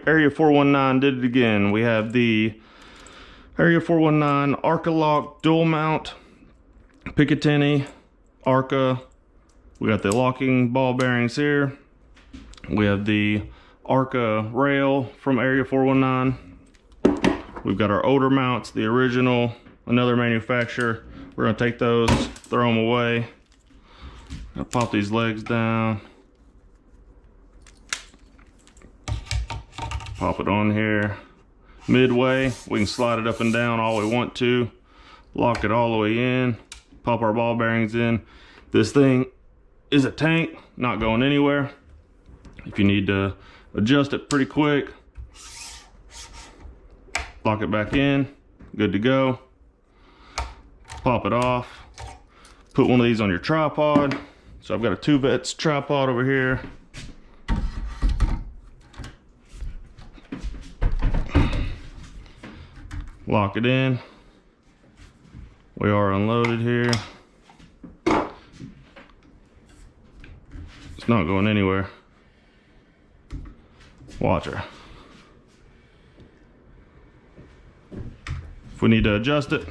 AREA419 did it again. We have the AREA419 ARCALOCK dual mount, Picatinny, Arca. We got the locking ball bearings here. We have the Arca rail from AREA419. We've got our older mounts, the original, another manufacturer. We're gonna take those, throw them away. Gonna pop these legs down. Pop it on here. Midway, we can slide it up and down all we want to. Lock it all the way in. Pop our ball bearings in. This thing is a tank, not going anywhere. If you need to adjust it pretty quick, lock it back in, good to go. Pop it off. Put one of these on your tripod. So I've got a 2-vets tripod over here. Lock it in. We are unloaded here. It's not going anywhere. Watch her. If we need to adjust it,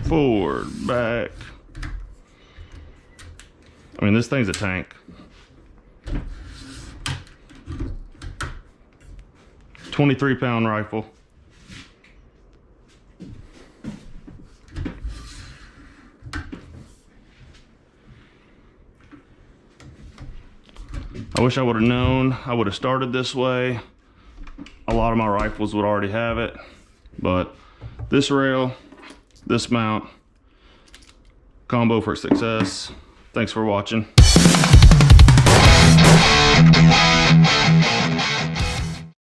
forward, back. I mean, this thing's a tank. 23-pound rifle. I wish I would have known. I would have started this way. A lot of my rifles would already have it, but this rail, this mount, combo for success. Thanks for watching.